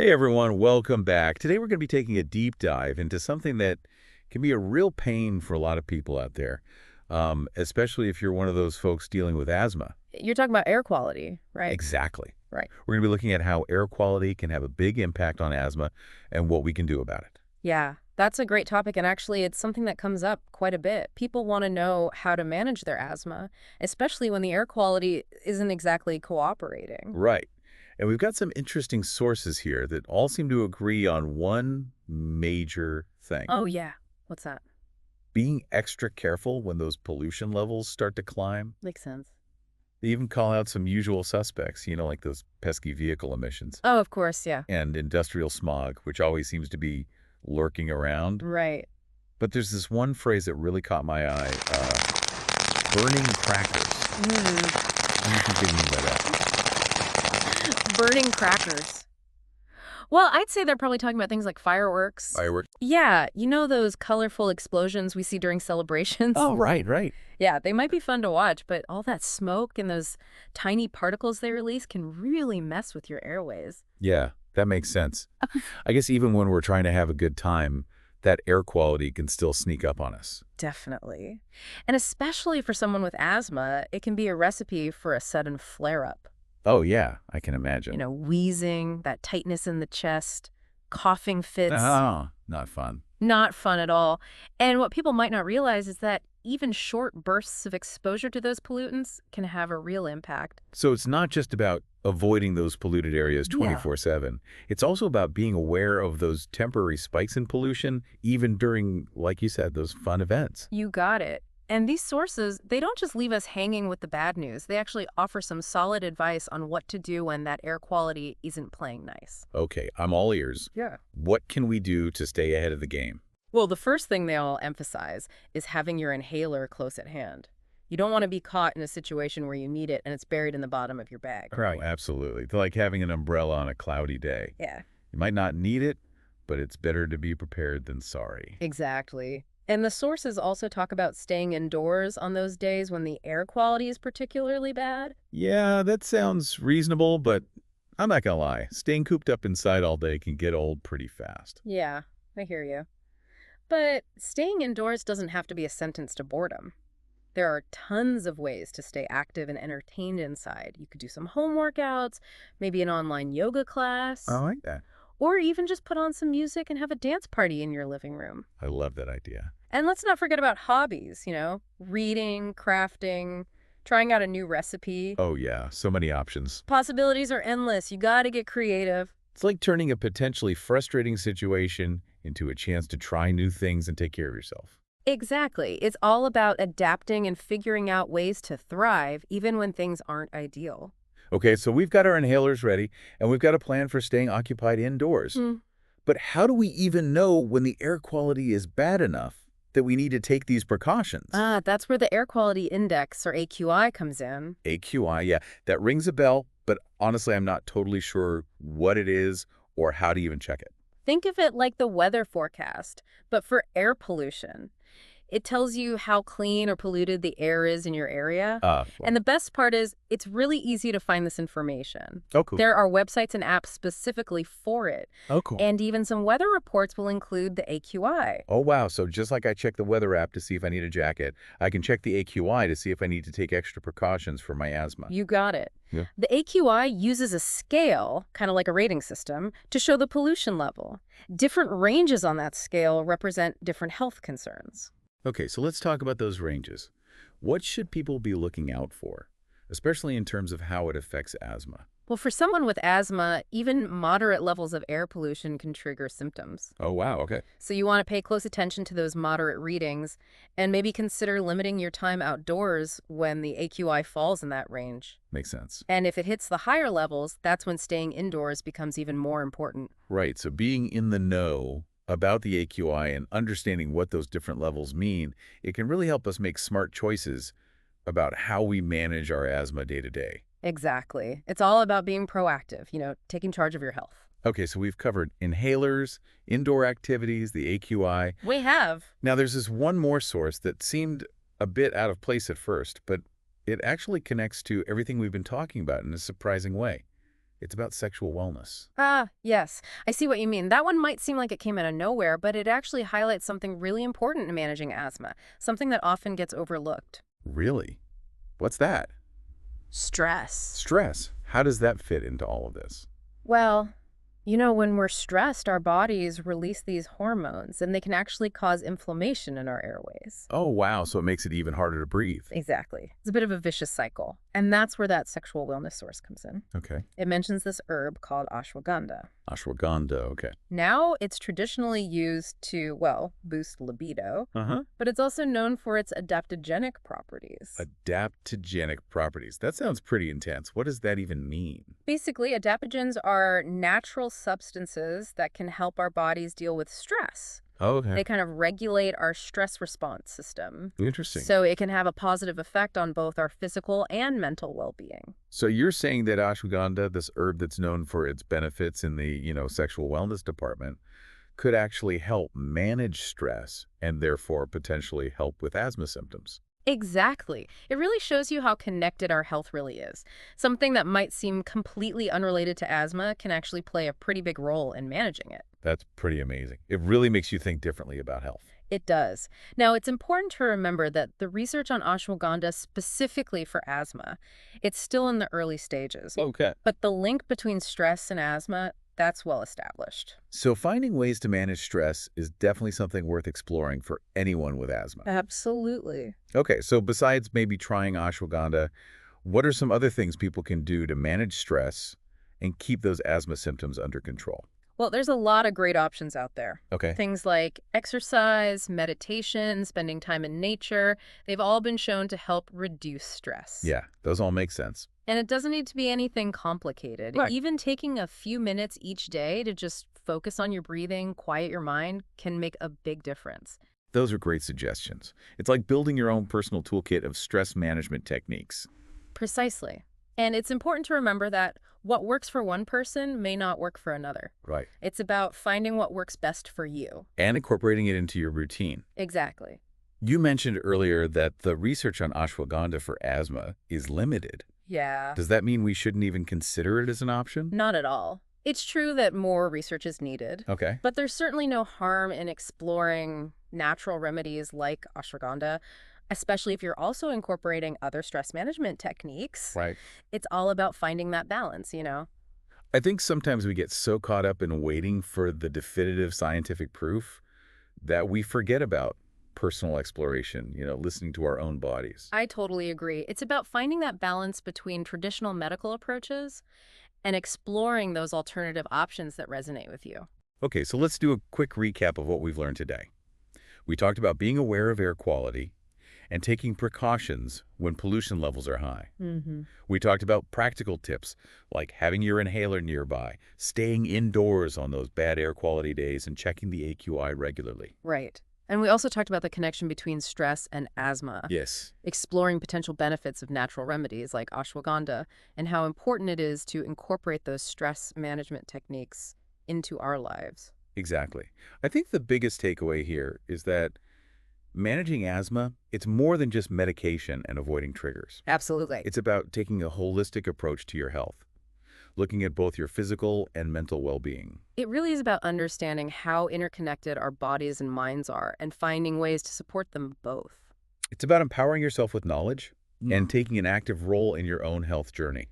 Hey everyone, welcome back. Today we're going to be taking a deep dive into something that can be a real pain for a lot of people out there, especially if you're one of those folks dealing with asthma. You're talking about air quality, right? Exactly. Right. We're going to be looking at how air quality can have a big impact on asthma and what we can do about it. Yeah, that's a great topic, and actually it's something that comes up quite a bit. People want to know how to manage their asthma, especially when the air quality isn't exactly cooperating. Right. And we've got some interesting sources here that all seem to agree on one major thing. Oh, yeah. What's that? Being extra careful when those pollution levels start to climb. Makes sense. They even call out some usual suspects, like those pesky vehicle emissions Oh, of course, yeah. and industrial smog, which always seems to be lurking around. Right. But there's this one phrase that really caught my eye, burning crackers. Hmm. What do you think they mean by that? Burning crackers. Well, I'd say they're probably talking about things like fireworks. Fireworks? Yeah, you know those colorful explosions we see during celebrations? Oh, right. Yeah, they might be fun to watch, but all that smoke and those tiny particles they release can really mess with your airways. Yeah, that makes sense. I guess even when we're trying to have a good time, that air quality can still sneak up on us. Definitely. And especially for someone with asthma, it can be a recipe for a sudden flare-up. Oh, yeah, I can imagine. Wheezing, that tightness in the chest, coughing fits. Oh, not fun. Not fun at all. And what people might not realize is that even short bursts of exposure to those pollutants can have a real impact. So it's not just about avoiding those polluted areas 24/7. It's also about being aware of those temporary spikes in pollution, even during, like you said, those fun events. You got it. And these sources, they don't just leave us hanging with the bad news. They actually offer some solid advice on what to do when that air quality isn't playing nice. Okay, I'm all ears. Yeah. What can we do to stay ahead of the game? Well, the first thing they all emphasize is having your inhaler close at hand. You don't want to be caught in a situation where you need it and it's buried in the bottom of your bag. Right. Oh, absolutely. It's like having an umbrella on a cloudy day. Yeah. You might not need it, but it's better to be prepared than sorry. Exactly. And the sources also talk about staying indoors on those days when the air quality is particularly bad. Yeah, that sounds reasonable, but I'm not gonna lie. Staying cooped up inside all day can get old pretty fast. Yeah, I hear you. But staying indoors doesn't have to be a sentence to boredom. There are tons of ways to stay active and entertained inside. You could do some home workouts, maybe an online yoga class, I like that. or even just put on some music and have a dance party in your living room. I love that idea. And let's not forget about hobbies, reading, crafting, trying out a new recipe. Oh yeah, so many options. Possibilities are endless. You gotta get creative. It's like turning a potentially frustrating situation into a chance to try new things and take care of yourself. Exactly. It's all about adapting and figuring out ways to thrive, even when things aren't ideal. Okay, so we've got our inhalers ready, and we've got a plan for staying occupied indoors. But how do we even know when the air quality is bad enough that we need to take these precautions? That's where the air quality index, or AQI, comes in. AQI, yeah, that rings a bell, but honestly, I'm not totally sure what it is or how to even check it. Think of it like the weather forecast, but for air pollution. It tells you how clean or polluted the air is in your area. And the best part is, it's really easy to find this information. Oh, cool. There are websites and apps specifically for it. Oh, cool. And even some weather reports will include the AQI. Oh, wow. So just like I check the weather app to see if I need a jacket, I can check the AQI to see if I need to take extra precautions for my asthma. You got it. Yeah. The AQI uses a scale, kind of like a rating system, to show the pollution level. Different ranges on that scale represent different health concerns. Okay, so let's talk about those ranges. What should people be looking out for, especially in terms of how it affects asthma? Well, for someone with asthma, even moderate levels of air pollution can trigger symptoms. Oh, wow, okay. So you want to pay close attention to those moderate readings and maybe consider limiting your time outdoors when the AQI falls in that range. Makes sense. And if it hits the higher levels, that's when staying indoors becomes even more important. Right, so being in the know about the AQI and understanding what those different levels mean, it can really help us make smart choices about how we manage our asthma day to day. Exactly. It's all about being proactive, taking charge of your health. Okay, so we've covered inhalers, indoor activities, the AQI. We have. Now, there's this one more source that seemed a bit out of place at first, but it actually connects to everything we've been talking about in a surprising way. It's about sexual wellness. Ah, yes. I see what you mean. That one might seem like it came out of nowhere, but it actually highlights something really important in managing asthma, something that often gets overlooked. Really? What's that? Stress. Stress. How does that fit into all of this? Well, you know, when we're stressed, our bodies release these hormones, and they can actually cause inflammation in our airways. Oh, wow. So it makes it even harder to breathe. Exactly. It's a bit of a vicious cycle. And that's where that sexual wellness source comes in. Okay. It mentions this herb called ashwagandha. Ashwagandha. Okay. Now, it's traditionally used to, well, boost libido, Uh-huh. but it's also known for its adaptogenic properties. Adaptogenic properties. That sounds pretty intense. What does that even mean? Basically, adaptogens are natural substances that can help our bodies deal with stress. Oh, okay. They kind of regulate our stress response system. Interesting. So it can have a positive effect on both our physical and mental well-being. So you're saying that ashwagandha, this herb that's known for its benefits in the, sexual wellness department, could actually help manage stress and therefore potentially help with asthma symptoms. Exactly. It really shows you how connected our health really is. Something that might seem completely unrelated to asthma can actually play a pretty big role in managing it. That's pretty amazing. It really makes you think differently about health. It does. Now, it's important to remember that the research on ashwagandha specifically for asthma, it's still in the early stages. Okay. But the link between stress and asthma, that's well established. So finding ways to manage stress is definitely something worth exploring for anyone with asthma. Absolutely. Okay, so besides maybe trying ashwagandha, what are some other things people can do to manage stress and keep those asthma symptoms under control? Well, there's a lot of great options out there. Okay. Things like exercise, meditation, spending time in nature, they've all been shown to help reduce stress. Yeah, those all make sense. And it doesn't need to be anything complicated. Right. Even taking a few minutes each day to just focus on your breathing, quiet your mind, can make a big difference. Those are great suggestions. It's like building your own personal toolkit of stress management techniques. Precisely. And it's important to remember that what works for one person may not work for another. Right. It's about finding what works best for you. And incorporating it into your routine. Exactly. You mentioned earlier that the research on ashwagandha for asthma is limited. Yeah. Does that mean we shouldn't even consider it as an option? Not at all. It's true that more research is needed, Okay. but there's certainly no harm in exploring natural remedies like ashwagandha, especially if you're also incorporating other stress management techniques. Right. It's all about finding that balance, you know? I think sometimes we get so caught up in waiting for the definitive scientific proof that we forget about personal exploration, listening to our own bodies. I totally agree. It's about finding that balance between traditional medical approaches and exploring those alternative options that resonate with you. Okay, so let's do a quick recap of what we've learned today. We talked about being aware of air quality and taking precautions when pollution levels are high. We talked about practical tips like having your inhaler nearby, staying indoors on those bad air quality days, and checking the AQI regularly. Right. And we also talked about the connection between stress and asthma. Yes. Exploring potential benefits of natural remedies like ashwagandha and how important it is to incorporate those stress management techniques into our lives. Exactly. I think the biggest takeaway here is that managing asthma, it's more than just medication and avoiding triggers. Absolutely. It's about taking a holistic approach to your health, looking at both your physical and mental well-being. It really is about understanding how interconnected our bodies and minds are and finding ways to support them both. It's about empowering yourself with knowledge and taking an active role in your own health journey.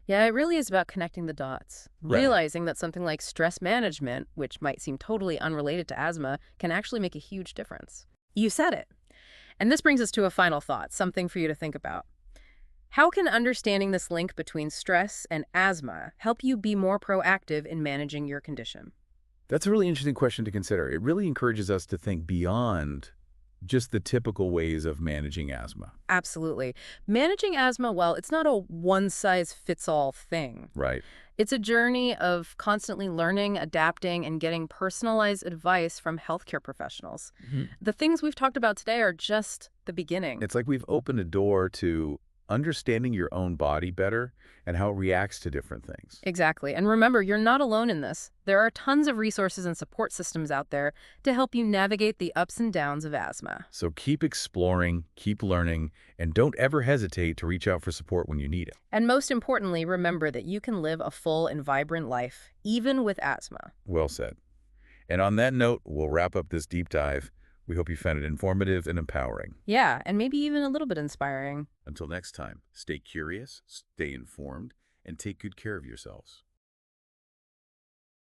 Yeah, it really is about connecting the dots. Right. Realizing that something like stress management, which might seem totally unrelated to asthma, can actually make a huge difference. You said it. And this brings us to a final thought, something for you to think about. How can understanding this link between stress and asthma help you be more proactive in managing your condition? That's a really interesting question to consider. It really encourages us to think beyond just the typical ways of managing asthma. Absolutely. Managing asthma, well, it's not a one-size-fits-all thing. Right. It's a journey of constantly learning, adapting, and getting personalized advice from healthcare professionals. The things we've talked about today are just the beginning. It's like we've opened a door to understanding your own body better and how it reacts to different things. Exactly. And remember, you're not alone in this. There are tons of resources and support systems out there to help you navigate the ups and downs of asthma. So keep exploring, keep learning, and don't ever hesitate to reach out for support when you need it. And most importantly, remember that you can live a full and vibrant life, even with asthma. Well said. And on that note, we'll wrap up this deep dive. We hope you found it informative and empowering. Yeah, and maybe even a little bit inspiring. Until next time, stay curious, stay informed, and take good care of yourselves.